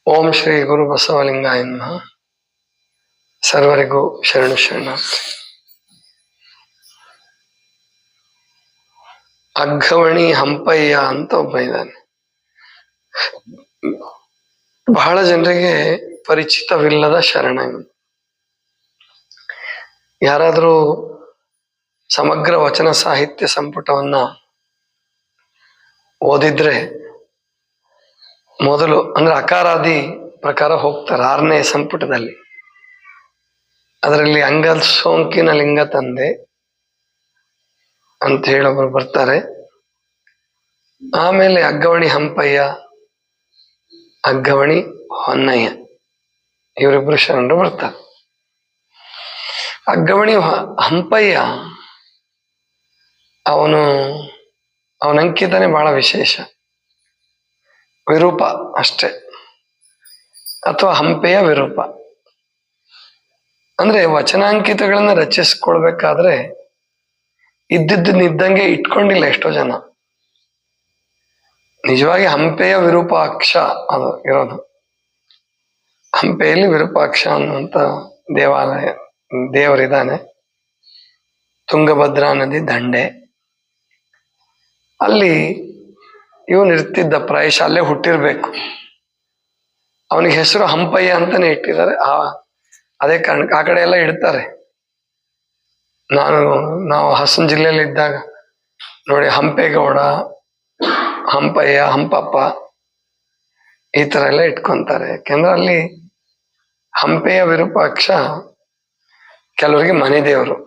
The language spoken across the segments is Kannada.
ಓಂ ಶ್ರೀ ಗುರು ಬಸವಲಿಂಗಾಯ ನಮಃ. ಸರ್ವರಿಗೂ ಶರಣು ಶರಣಾರ್ಥಿ. ಅಗ್ಗವಣಿ ಹಂಪಯ್ಯ ಅಂತ ಒಬ್ಬ ಇದ್ದಾನೆ. ಬಹಳ ಜನರಿಗೆ ಪರಿಚಿತವಿಲ್ಲದ ಶರಣ. ಯಾರಾದರೂ ಸಮಗ್ರ ವಚನ ಸಾಹಿತ್ಯ ಸಂಪುಟವನ್ನ ಓದಿದ್ರೆ ಮೊದಲು ಅಂದ್ರೆ ಅಕಾರಾದಿ ಪ್ರಕಾರ ಹೋಗ್ತಾರೆ 6ನೇ ಸಂಪುಟದಲ್ಲಿ. ಅದರಲ್ಲಿ ಅಂಗ ಸೋಂಕಿನ ಲಿಂಗ ತಂದೆ ಅಂತ ಹೇಳೊಬ್ರು ಬರ್ತಾರೆ. ಆಮೇಲೆ ಅಗ್ಗವಣಿ ಹಂಪಯ್ಯ, ಅಗ್ಗವಣಿ ಹೊನ್ನಯ್ಯ, ಇವರಿಬ್ರು ಶರಣರು ಬರ್ತಾರೆ. ಅಗ್ಗವಣಿ ಹಂಪಯ್ಯ ಅವನ ಅಂಕಿತನೇ ಬಹಳ ವಿಶೇಷ. ವಿರೂಪ ಅಷ್ಟೆ, ಅಥವಾ ಹಂಪೆಯ ವಿರೂಪ. ಅಂದ್ರೆ ವಚನಾಂಕಿತಗಳನ್ನ ರಚಿಸ್ಕೊಳ್ಬೇಕಾದ್ರೆ ಇದ್ದಂಗೆ ಇಟ್ಕೊಂಡಿಲ್ಲ ಎಷ್ಟೋ ಜನ. ನಿಜವಾಗಿ ಹಂಪೆಯ ವಿರೂಪಾಕ್ಷ ಅದು ಇರೋದು. ಹಂಪೆಯಲ್ಲಿ ವಿರೂಪಾಕ್ಷ ಅನ್ನುವಂತ ದೇವಾಲಯ, ದೇವರಿದ್ದಾನೆ. ತುಂಗಭದ್ರಾ ನದಿ ದಂಡೆ. ಅಲ್ಲಿ ಇವನು ಇರ್ತಿದ್ದ, ಪ್ರಾಯಶಃ ಅಲ್ಲೇ ಹುಟ್ಟಿರ್ಬೇಕು. ಅವನಿಗೆ ಹೆಸರು ಹಂಪಯ್ಯ ಅಂತಾನೆ ಇಟ್ಟಿದ್ದಾರೆ. ಅದೇ ಕಾರಣಕ್ಕೆ ಆ ಕಡೆ ಎಲ್ಲ ಇಡ್ತಾರೆ. ನಾವು ಹಾಸನ ಜಿಲ್ಲೆಯಲ್ಲಿ ಇದ್ದಾಗ ನೋಡಿ, ಹಂಪೇಗೌಡ, ಹಂಪಯ್ಯ, ಹಂಪಪ್ಪ ಈ ತರ ಎಲ್ಲ ಇಟ್ಕೊಂತಾರೆ. ಯಾಕೆಂದ್ರೆ ಅಲ್ಲಿ ಹಂಪೆಯ ವಿರೂಪಾಕ್ಷ ಕೆಲವರಿಗೆ ಮನೆ ದೇವರು.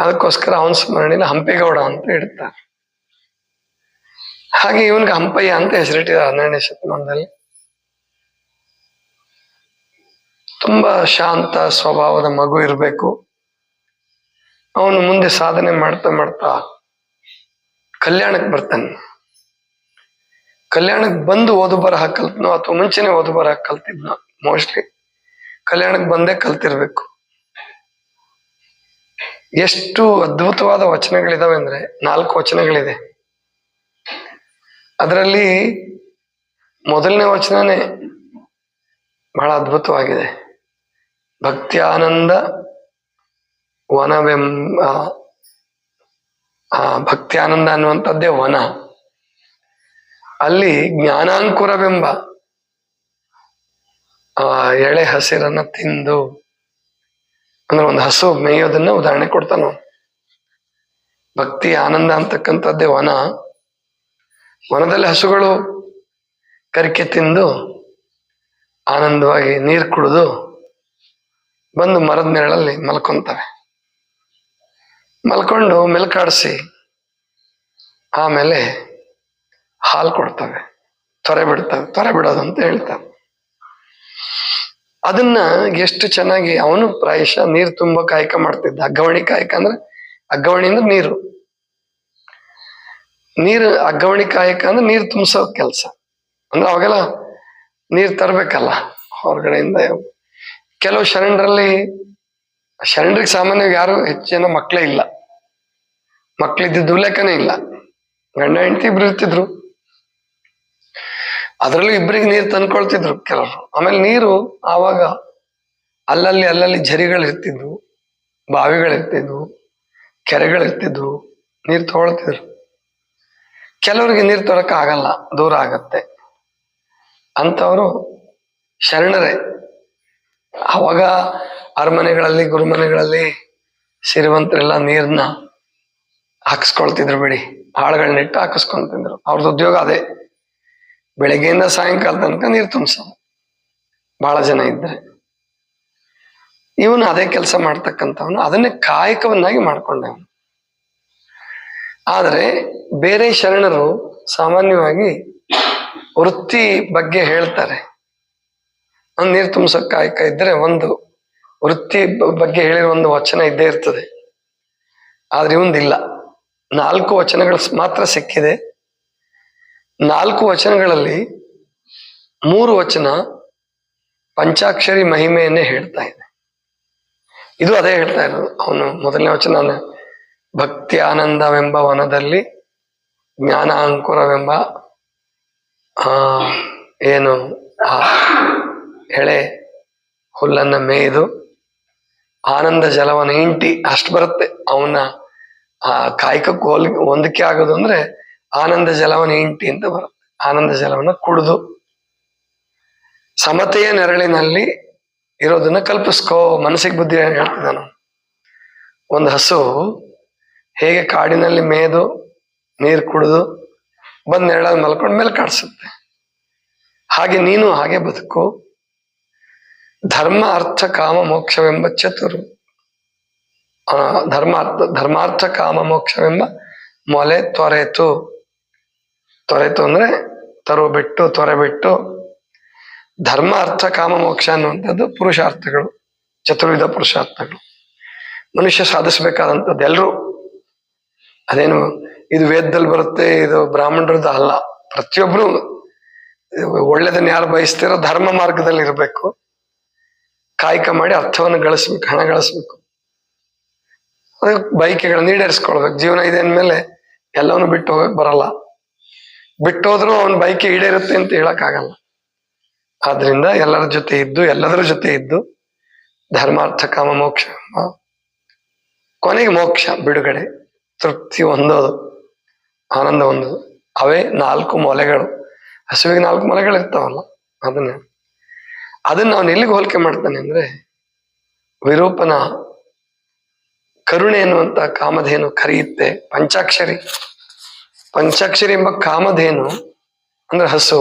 ಅದಕ್ಕೋಸ್ಕರ ಅವನ ಸ್ಮರಣೆಯಲ್ಲಿ ಹಂಪೇಗೌಡ ಅಂತ ಇಡ್ತಾರೆ. ಹಾಗೆ ಇವನ್ಗೆ ಹಂಪಯ್ಯ ಅಂತ ಹೆಸರಿಟ್ಟಿದ್ದಾರೆ 12ನೇ ಶತಮಾನದಲ್ಲಿ. ತುಂಬಾ ಶಾಂತ ಸ್ವಭಾವದ ಮಗು ಇರಬೇಕು. ಅವನು ಮುಂದೆ ಸಾಧನೆ ಮಾಡ್ತಾ ಮಾಡ್ತಾ ಕಲ್ಯಾಣಕ್ಕೆ ಬರ್ತಾನೆ. ಕಲ್ಯಾಣಕ್ಕೆ ಬಂದು ಓದು ಬರಹ ಕಲ್ತನೋ ಅಥವಾ ಮುಂಚೆನೆ ಓದು ಬರಹ ಕಲ್ತಿದ್ನ, ಮೋಸ್ಟ್ಲಿ ಕಲ್ಯಾಣಕ್ಕೆ ಬಂದೇ ಕಲ್ತಿರ್ಬೇಕು. ಎಷ್ಟು ಅದ್ಭುತವಾದ ವಚನಗಳಿದಾವೆ ಅಂದ್ರೆ 4 ವಚನಗಳಿದೆ. ಅದರಲ್ಲಿ ಮೊದಲನೇ ವಚನನೇ ಬಹಳ ಅದ್ಭುತವಾಗಿದೆ. ಭಕ್ತ್ಯಾನಂದ ವನವೆಂಬ, ಭಕ್ತ್ಯಾನಂದ ಅನ್ನುವಂಥದ್ದೇ ವನ. ಅಲ್ಲಿ ಜ್ಞಾನಾಂಕುರವೆಂಬ ಎಳೆ ಹಸಿರನ್ನ ತಿಂದು, ಅಂದ್ರೆ ಒಂದು ಹಸು ಮೇಯೋದನ್ನ ಉದಾಹರಣೆ ಕೊಡ್ತಾನ. ಭಕ್ತಿ ಆನಂದ ಅಂತಕ್ಕಂಥದ್ದೇ ವನ. ವನದಲ್ಲಿ ಹಸುಗಳು ಕರಿಕೆ ತಿಂದು ಆನಂದವಾಗಿ ನೀರು ಕುಡಿದು ಬಂದು ಮರದ ನೆರಳಲ್ಲಿ ಮಲ್ಕೊಂತವೆ. ಮಲ್ಕೊಂಡು ಮೆಲ್ಕಾಡಿಸಿ ಆಮೇಲೆ ಹಾಲು ಕೊಡ್ತವೆ, ತೊರೆ ಬಿಡ್ತವೆ. ತೊರೆ ಬಿಡೋದು ಅಂತ ಹೇಳ್ತಾರೆ. ಅದನ್ನ ಎಷ್ಟು ಚೆನ್ನಾಗಿ ಅವನು ಪ್ರಾಯಶಃ ನೀರು ತುಂಬ ಕಾಯಕ ಮಾಡ್ತಿದ್ದ. ಅಗ್ಗವಣಿ ಕಾಯಕ ಅಂದ್ರೆ, ಅಗ್ಗವಣಿ ಅಂದ್ರೆ ನೀರು ಅಗ್ಗವಣಿ ಕಾಯಕ ಅಂದ್ರೆ ನೀರು ತುಂಬಿಸೋ ಕೆಲಸ. ಅಂದ್ರೆ ಅವಾಗೆಲ್ಲ ನೀರು ತರಬೇಕಲ್ಲ ಹೊರಗಡೆಯಿಂದ. ಕೆಲವು ಶರಣರಿಗೆ ಸಾಮಾನ್ಯವಾಗಿ ಯಾರು ಹೆಚ್ಚು ಜನ ಮಕ್ಕಳೇ ಇಲ್ಲ. ಮಕ್ಕಳಿದ್ದಿದ್ದು ಲೆಕ್ಕನೇ ಇಲ್ಲ. ಗಂಡ ಹೆಂಡತಿ ಇಬ್ರು ಇರ್ತಿದ್ರು. ಅದರಲ್ಲೂ ಇಬ್ಬರಿಗೆ ನೀರು ತಂದ್ಕೊಳ್ತಿದ್ರು ಕೆಲವರು. ಆಮೇಲೆ ನೀರು ಆವಾಗ ಅಲ್ಲಲ್ಲಿ ಝರಿಗಳಿರ್ತಿದ್ವು, ಬಾವಿಗಳಿರ್ತಿದ್ವು, ಕೆರೆಗಳಿರ್ತಿದ್ವು. ನೀರು ತಗೊಳ್ತಿದ್ರು. ಕೆಲವರಿಗೆ ನೀರು ತೊಳಕ ಆಗಲ್ಲ, ದೂರ ಆಗತ್ತೆ. ಅಂಥವರು ಶರಣರೇ. ಅವಾಗ ಅರಮನೆಗಳಲ್ಲಿ, ಗುರುಮನೆಗಳಲ್ಲಿ ಸಿರಿವಂತರೆಲ್ಲ ನೀರನ್ನ ಹಾಕಿಸ್ಕೊಳ್ತಿದ್ರು. ಬಿಡಿ ಆಳುಗಳನ್ನಿಟ್ಟು ಹಾಕಿಸ್ಕೊಂತಿದ್ರು. ಅವ್ರದ್ದು ಉದ್ಯೋಗ ಅದೇ, ಬೆಳಗ್ಗೆಯಿಂದ ಸಾಯಂಕಾಲ ತನಕ ನೀರು ತುಂಬಿಸೋದು. ಬಹಳ ಜನ ಇದ್ರೆ ಇವನು ಅದೇ ಕೆಲಸ ಮಾಡ್ತಕ್ಕಂಥವನು. ಅದನ್ನೇ ಕಾಯಕವನ್ನಾಗಿ ಮಾಡ್ಕೊಂಡವನು. ಆದರೆ ಬೇರೆ ಶರಣರು ಸಾಮಾನ್ಯವಾಗಿ ವೃತ್ತಿ ಬಗ್ಗೆ ಹೇಳ್ತಾರೆ. ನೀರು ತುಂಬಿಸೋ ಕಾಯಕ ಇದ್ರೆ ಒಂದು ವೃತ್ತಿ ಬಗ್ಗೆ ಹೇಳಿರೋ ಒಂದು ವಚನ ಇದ್ದೇ ಇರ್ತದೆ. ಆದ್ರೆ ಇವಂದಿಲ್ಲ. 4 ವಚನಗಳು ಮಾತ್ರ ಸಿಕ್ಕಿದೆ. 4 ವಚನಗಳಲ್ಲಿ 3 ವಚನ ಪಂಚಾಕ್ಷರಿ ಮಹಿಮೆಯನ್ನೇ ಹೇಳ್ತಾ ಇದೆ. ಇದು ಅದೇ ಹೇಳ್ತಾ ಇರೋದು. ಅವನು ಮೊದಲನೇ ವಚನ ಭಕ್ತಿ ಆನಂದವೆಂಬ ವನದಲ್ಲಿ ಜ್ಞಾನ ಅಂಕುರವೆಂಬ ಏನು ಆ ಎಳೆ ಹುಲ್ಲನ್ನ ಮೇಯ್ದು ಆನಂದ ಜಲವನ್ನು ಇಂಟಿ ಅಷ್ಟು ಬರುತ್ತೆ. ಅವನ ಆ ಕಾಯಕಕ್ಕೆ ಹೊಂದಿಕೆ ಆಗೋದು ಅಂದ್ರೆ ಆನಂದ ಜಲವನ್ನು ಇಂಟಿ ಅಂತ ಬರುತ್ತೆ. ಆನಂದ ಜಲವನ್ನು ಕುಡಿದು ಸಮತೆಯ ನೆರಳಿನಲ್ಲಿ ಇರೋದನ್ನ ಕಲ್ಪಿಸ್ಕೋ. ಮನಸ್ಸಿಗೆ ಬುದ್ಧಿ ಹೇಳ್ತಿದ್ದಾನು. ಒಂದು ಹಸು ಹೇಗೆ ಕಾಡಿನಲ್ಲಿ ಮೇಯ್ದು ನೀರು ಕುಡಿದು ಬಂದ್ ನೆರಳಲ್ಲಿ ಮಲ್ಕೊಂಡ್ ಮೇಲೆ ಕಾಣಿಸುತ್ತೆ, ಹಾಗೆ ನೀನು ಹಾಗೆ ಬದುಕು. ಧರ್ಮ ಅರ್ಥ ಕಾಮ ಮೋಕ್ಷವೆಂಬ ಚತುರು ಧರ್ಮಾರ್ಥ ಕಾಮ ಮೋಕ್ಷವೆಂಬ ಮೊಲೆ ತೊರೆತು. ತೊರೆತು ಅಂದ್ರೆ ತರು ಬಿಟ್ಟು, ತೊರೆ ಬಿಟ್ಟು. ಧರ್ಮ ಅರ್ಥ ಕಾಮ ಮೋಕ್ಷ ಅನ್ನುವಂಥದ್ದು ಪುರುಷಾರ್ಥಗಳು, ಚತುರ್ವಿಧ ಪುರುಷಾರ್ಥಗಳು. ಮನುಷ್ಯ ಸಾಧಿಸ್ಬೇಕಾದಂಥದ್ದು ಎಲ್ರೂ. ಅದೇನು ಇದು ವೇದದಲ್ಲಿ ಬರುತ್ತೆ, ಇದು ಬ್ರಾಹ್ಮಣರದ್ದು ಅಲ್ಲ. ಪ್ರತಿಯೊಬ್ರು ಒಳ್ಳೇದನ್ನ ಯಾರು ಬಯಸ್ತಿರೋ ಧರ್ಮ ಮಾರ್ಗದಲ್ಲಿ ಇರಬೇಕು. ಕಾಯಕ ಮಾಡಿ ಅರ್ಥವನ್ನು ಗಳಿಸ್ಬೇಕು, ಹಣ ಗಳಿಸ್ಬೇಕು, ಬಯಕೆಗಳನ್ನ ಈಡೇರಿಸ್ಕೊಳ್ಬೇಕು. ಜೀವನ ಇದೆ ಅಂದ್ಮೇಲೆ ಎಲ್ಲವನ್ನೂ ಬಿಟ್ಟು ಹೋಗಕ್ ಬರಲ್ಲ. ಬಿಟ್ಟೋದ್ರೂ ಅವನ ಬಯಕೆ ಈಡೇರುತ್ತೆ ಅಂತ ಹೇಳಕ್ಕಾಗಲ್ಲ. ಆದ್ರಿಂದ ಎಲ್ಲರ ಜೊತೆ ಇದ್ದು, ಎಲ್ಲದರ ಜೊತೆ ಇದ್ದು ಧರ್ಮಾರ್ಥ ಕಾಮ ಮೋಕ್ಷ, ಕೊನೆಗೆ ಮೋಕ್ಷ, ಬಿಡುಗಡೆ, ತೃಪ್ತಿ ಹೊಂದೋದು, ಆನಂದ ಹೊಂದೋದು. ಅವೇ 4 ಮೊಲೆಗಳು. ಹಸುವಿಗೆ 4 ಮೊಲೆಗಳು ಇರ್ತಾವಲ್ಲ, ಅದನ್ನ ಅವನು ಎಲ್ಲಿಗೆ ಹೋಲಿಕೆ ಮಾಡ್ತಾನೆ ಅಂದ್ರೆ ವಿರೂಪನ ಕರುಣೆ ಎನ್ನುವಂತ ಕಾಮಧೇನು ಕರೆಯುತ್ತೆ. ಪಂಚಾಕ್ಷರಿ ಎಂಬ ಕಾಮಧೇನು ಅಂದ್ರೆ ಹಸು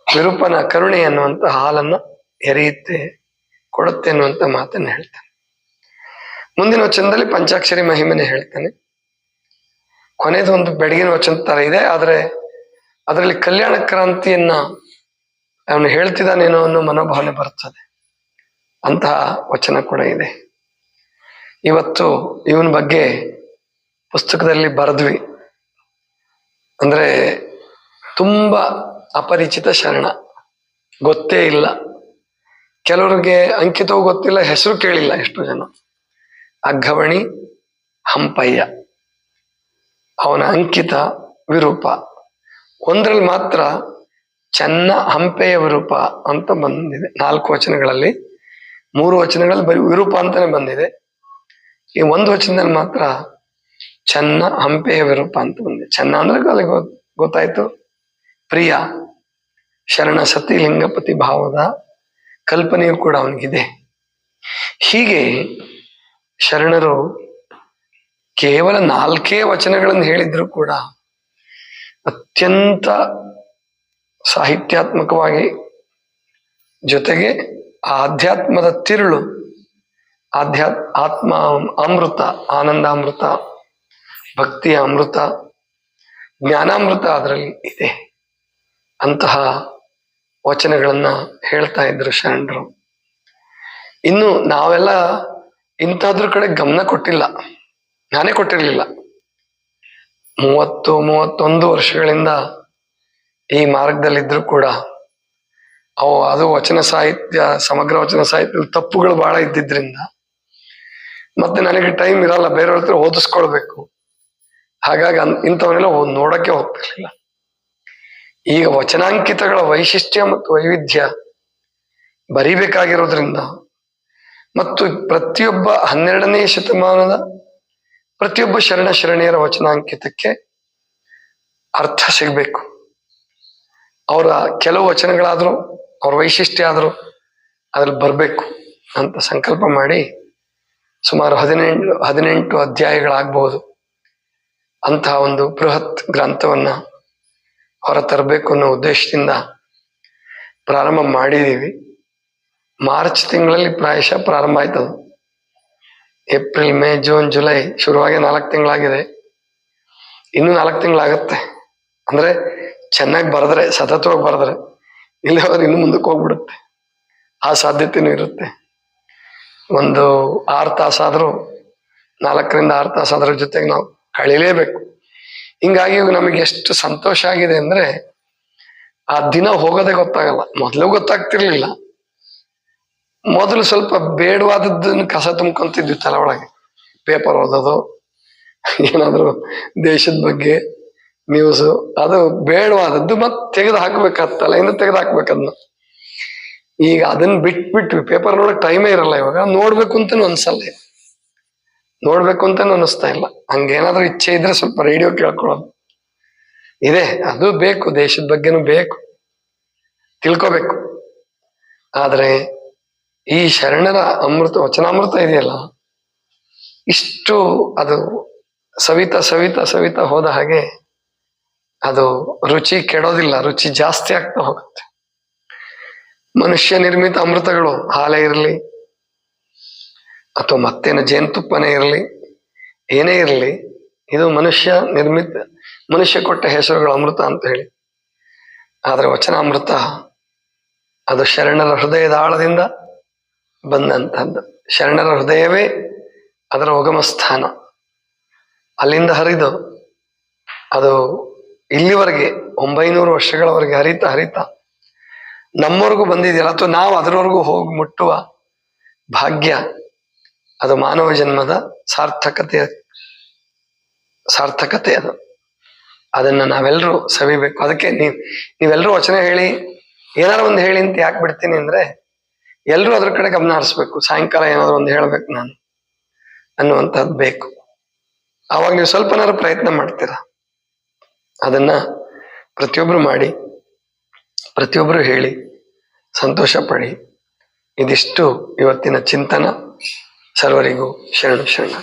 ವಿರೂಪನ ಕರುಣೆ ಎನ್ನುವಂತ ಹಾಲನ್ನ ಎರೆಯುತ್ತೆ, ಕೊಡುತ್ತೆ ಅನ್ನುವಂತ ಮಾತನ್ನ ಹೇಳ್ತಾನೆ. ಮುಂದಿನ ವಚನದಲ್ಲಿ ಪಂಚಾಕ್ಷರಿ ಮಹಿಮೆನೆ ಹೇಳ್ತಾನೆ. ಕೊನೆದು ಒಂದು ಬೆಳಗಿನ ವಚನ ತರ ಇದೆ, ಆದ್ರೆ ಅದರಲ್ಲಿ ಕಲ್ಯಾಣ ಕ್ರಾಂತಿಯನ್ನ ಅವನು ಹೇಳ್ತಿದ್ದಾನೇನೋ ಅನ್ನೋ ಮನೋಭಾವನೆ ಬರ್ತದೆ. ಅಂತಹ ವಚನ ಕೂಡ ಇದೆ. ಇವತ್ತು ಇವನ ಬಗ್ಗೆ ಪುಸ್ತಕದಲ್ಲಿ ಬರೆದ್ವಿ. ಅಂದ್ರೆ ತುಂಬಾ ಅಪರಿಚಿತ ಶರಣ, ಗೊತ್ತೇ ಇಲ್ಲ. ಕೆಲವ್ರಿಗೆ ಅಂಕಿತವೂ ಗೊತ್ತಿಲ್ಲ, ಹೆಸರು ಕೇಳಿಲ್ಲ ಎಷ್ಟೋ ಜನ. ಅಗ್ಗವಣಿ ಹಂಪಯ್ಯ, ಅವನ ಅಂಕಿತ ವಿರೂಪ. ಒಂದ್ರಲ್ಲಿ ಮಾತ್ರ ಚೆನ್ನ ಹಂಪೆಯ ವಿರೂಪ ಅಂತ ಬಂದಿದೆ. 4 ವಚನಗಳಲ್ಲಿ 3 ವಚನಗಳಲ್ಲಿ ಬರೀ ವಿರೂಪ ಅಂತಾನೆ ಬಂದಿದೆ. ಈ 1 ವಚನದಲ್ಲಿ ಮಾತ್ರ ಚೆನ್ನ ಹಂಪೆಯ ವಿರೂಪ ಅಂತ ಬಂದಿದೆ. ಚೆನ್ನ ಅಂದ್ರೆ ಅಲ್ಲಿ ಗೊತ್ತಾಯ್ತು, ಪ್ರಿಯ ಶರಣ ಸತಿ ಲಿಂಗಪತಿ ಭಾವದ ಕಲ್ಪನೆಯೂ ಕೂಡ ಅವನಿಗಿದೆ. ಹೀಗೆ ಶರಣರು ಕೇವಲ 4 ವಚನಗಳನ್ನು ಹೇಳಿದ್ರು ಕೂಡ ಅತ್ಯಂತ ಸಾಹಿತ್ಯಾತ್ಮಕವಾಗಿ, ಜೊತೆಗೆ ಆಧ್ಯಾತ್ಮದ ತಿರುಳು, ಆತ್ಮ ಅಮೃತ, ಆನಂದಾಮೃತ, ಭಕ್ತಿಯ ಅಮೃತ, ಜ್ಞಾನಾಮೃತ ಅದರಲ್ಲಿ ಇದೆ. ಅಂತಹ ವಚನಗಳನ್ನ ಹೇಳ್ತಾ ಇದ್ರು ಶರಣರು. ಇನ್ನು ನಾವೆಲ್ಲ ಇಂಥದ್ರ ಕಡೆ ಗಮನ ಕೊಟ್ಟಿಲ್ಲ, ನಾನೇ ಕೊಟ್ಟಿರ್ಲಿಲ್ಲ. 30-31 ವರ್ಷಗಳಿಂದ ಈ ಮಾರ್ಗದಲ್ಲಿದ್ರು ಕೂಡ ಅದು ವಚನ ಸಾಹಿತ್ಯ, ಸಮಗ್ರ ವಚನ ಸಾಹಿತ್ಯ ತಪ್ಪುಗಳು ಬಹಳ ಇದ್ದಿದ್ರಿಂದ ಮತ್ತೆ ನನಗೆ ಟೈಮ್ ಇರಲ್ಲ, ಬೇರೆಯವ್ರ ಹತ್ರ ಓದಿಸ್ಕೊಳ್ಬೇಕು. ಹಾಗಾಗಿ ಇಂಥವನ್ನೆಲ್ಲ ನೋಡಕ್ಕೆ ಹೋಗ್ತಿರ್ಲಿಲ್ಲ. ಈಗ ವಚನಾಂಕಿತಗಳ ವೈಶಿಷ್ಟ್ಯ ಮತ್ತು ವೈವಿಧ್ಯ ಬರಿಬೇಕಾಗಿರೋದ್ರಿಂದ ಮತ್ತು ಪ್ರತಿಯೊಬ್ಬ 12ನೇ ಶತಮಾನದ ಪ್ರತಿಯೊಬ್ಬ ಶರಣ ಶರಣೆಯರ ವಚನಾಂಕಿತಕ್ಕೆ ಅರ್ಥ ಸಿಗ್ಬೇಕು. ಅವರ ಕೆಲವು ವಚನಗಳಾದ್ರೂ, ಅವ್ರ ವೈಶಿಷ್ಟ್ಯ ಆದ್ರೂ ಅದ್ರಲ್ಲಿ ಬರ್ಬೇಕು ಅಂತ ಸಂಕಲ್ಪ ಮಾಡಿ ಸುಮಾರು 18 ಅಧ್ಯಾಯಗಳಾಗಬಹುದು ಅಂತಹ ಒಂದು ಬೃಹತ್ ಗ್ರಂಥವನ್ನ ಹೊರತರಬೇಕು ಅನ್ನೋ ಉದ್ದೇಶದಿಂದ ಪ್ರಾರಂಭ ಮಾಡಿದೀವಿ. ಮಾರ್ಚ್ ತಿಂಗಳಲ್ಲಿ ಪ್ರಾಯಶಃ ಪ್ರಾರಂಭ ಆಯ್ತದು. ಏಪ್ರಿಲ್, ಮೇ, ಜೂನ್, ಜುಲೈ ಶುರುವಾಗಿ 4 ತಿಂಗಳಾಗಿದೆ. ಇನ್ನೂ 4 ತಿಂಗಳಾಗತ್ತೆ. ಅಂದ್ರೆ ಚೆನ್ನಾಗಿ ಬರೆದ್ರೆ, ಸತತವಾಗಿ ಬರೆದ್ರೆ, ಇಲ್ಲಿ ಹೋದ್ರೆ ಇನ್ನು ಮುಂದಕ್ಕೆ ಹೋಗ್ಬಿಡುತ್ತೆ. ಆ ಸಾಧ್ಯತೆನೂ ಇರುತ್ತೆ. ಒಂದು 6 ತಾಸಾದ್ರೂ, 4ರಿಂದ 6 ತಾಸು ಅದ್ರ ಜೊತೆಗೆ ನಾವು ಕಳೀಲೇಬೇಕು. ಹಿಂಗಾಗಿ ನಮಗೆ ಎಷ್ಟು ಸಂತೋಷ ಆಗಿದೆ ಅಂದ್ರೆ ಆ ದಿನ ಹೋಗೋದೇ ಗೊತ್ತಾಗಲ್ಲ. ಮೊದಲು ಗೊತ್ತಾಗ್ತಿರ್ಲಿಲ್ಲ. ಮೊದಲು ಸ್ವಲ್ಪ ಬೇಡವಾದದ್ದನ್ನು ಕಸ ತುಂಬ್ಕೊಂತಿದ್ವಿ ತಲೆ ಒಳಗೆ. ಪೇಪರ್ ಓದೋದು, ಏನಾದ್ರು ದೇಶದ ಬಗ್ಗೆ, ನ್ಯೂಸು ಅದು ಬೇಡವಾದದ್ದು ಮತ್ತೆ ತೆಗೆದು ಹಾಕ್ಬೇಕಾಗ್ತಲ್ಲ, ಇನ್ನು ತೆಗೆದು ಹಾಕ್ಬೇಕದ್ನ. ಈಗ ಅದನ್ನ ಬಿಟ್ಬಿಟ್ವಿ, ಪೇಪರ್ ನೋಡಕ್ ಟೈಮೇ ಇರಲ್ಲ ಇವಾಗ. ನೋಡ್ಬೇಕು ಅಂತಾನು ಅನ್ಸಲ್ಲ, ನೋಡ್ಬೇಕು ಅಂತಾನು ಅನಿಸ್ತಾ ಇಲ್ಲ. ಹಂಗೇನಾದ್ರೂ ಇಚ್ಛೆ ಇದ್ರೆ ಸ್ವಲ್ಪ ರೇಡಿಯೋ ಕೇಳ್ಕೊಳ್ಳೋದು ಇದೆ, ಅದು ಬೇಕು, ದೇಶದ ಬಗ್ಗೆನೂ ಬೇಕು, ತಿಳ್ಕೋಬೇಕು. ಆದ್ರೆ ಈ ಶರಣರ ಅಮೃತ ವಚನಾಮೃತ ಇದೆಯಲ್ಲ, ಇಷ್ಟು ಅದು ಸವಿತಾ ಸವಿತಾ ಸವಿತಾ ಹೋದ ಹಾಗೆ ಅದು ರುಚಿ ಕೆಡೋದಿಲ್ಲ, ರುಚಿ ಜಾಸ್ತಿ ಆಗ್ತಾ ಹೋಗುತ್ತೆ. ಮನುಷ್ಯ ನಿರ್ಮಿತ ಅಮೃತಗಳು, ಹಾಲೇ ಇರಲಿ ಅಥವಾ ಮತ್ತೇನು ಜೇನುತುಪ್ಪನೇ ಇರಲಿ, ಏನೇ ಇರಲಿ, ಇದು ಮನುಷ್ಯ ನಿರ್ಮಿತ, ಮನುಷ್ಯ ಕೊಟ್ಟ ಹೆಸರುಗಳು ಅಮೃತ ಅಂತ ಹೇಳಿ. ಆದ್ರೆ ವಚನಾಮೃತ ಅದು ಶರಣರ ಹೃದಯದ ಆಳದಿಂದ ಬಂದಂತಹದ್ದು. ಶರಣರ ಹೃದಯವೇ ಅದರ ಉಗಮ ಸ್ಥಾನ. ಅಲ್ಲಿಂದ ಹರಿದು ಅದು ಇಲ್ಲಿವರೆಗೆ 900 ವರ್ಷಗಳವರೆಗೆ ಹರಿತಾ ಹರಿತಾ ನಮ್ಮವರೆಗೂ ಬಂದಿದೆಯಲ್ಲ, ಅಥವಾ ನಾವು ಅದರವರೆಗೂ ಹೋಗಿ ಮುಟ್ಟುವ ಭಾಗ್ಯ, ಅದು ಮಾನವ ಜನ್ಮದ ಸಾರ್ಥಕತೆ ಅದು. ಅದನ್ನ ನಾವೆಲ್ಲರೂ ಸವಿಬೇಕು. ಅದಕ್ಕೆ ನೀವೆಲ್ಲರೂ ವಚನ ಹೇಳಿ, ಏನಾರು ಒಂದು ಹೇಳಿ ಅಂತ ಯಾಕೆ ಬಿಡ್ತೀನಿ ಅಂದ್ರೆ, ಎಲ್ರೂ ಅದ್ರ ಕಡೆ ಗಮನ ಹರಿಸ್ಬೇಕು. ಸಾಯಂಕಾಲ ಏನಾದ್ರು ಒಂದು ಹೇಳ್ಬೇಕು ನಾನು ಅನ್ನುವಂಥದ್ದು ಬೇಕು. ಆವಾಗ ನೀವು ಸ್ವಲ್ಪನಾರು ಪ್ರಯತ್ನ ಮಾಡ್ತೀರಾ. ಅದನ್ನ ಪ್ರತಿಯೊಬ್ರು ಮಾಡಿ, ಪ್ರತಿಯೊಬ್ರು ಹೇಳಿ, ಸಂತೋಷ ಪಡಿ. ಇದಿಷ್ಟು ಇವತ್ತಿನ ಚಿಂತನ. ಸರ್ವರಿಗೂ ಶರಣ ಶರಣ.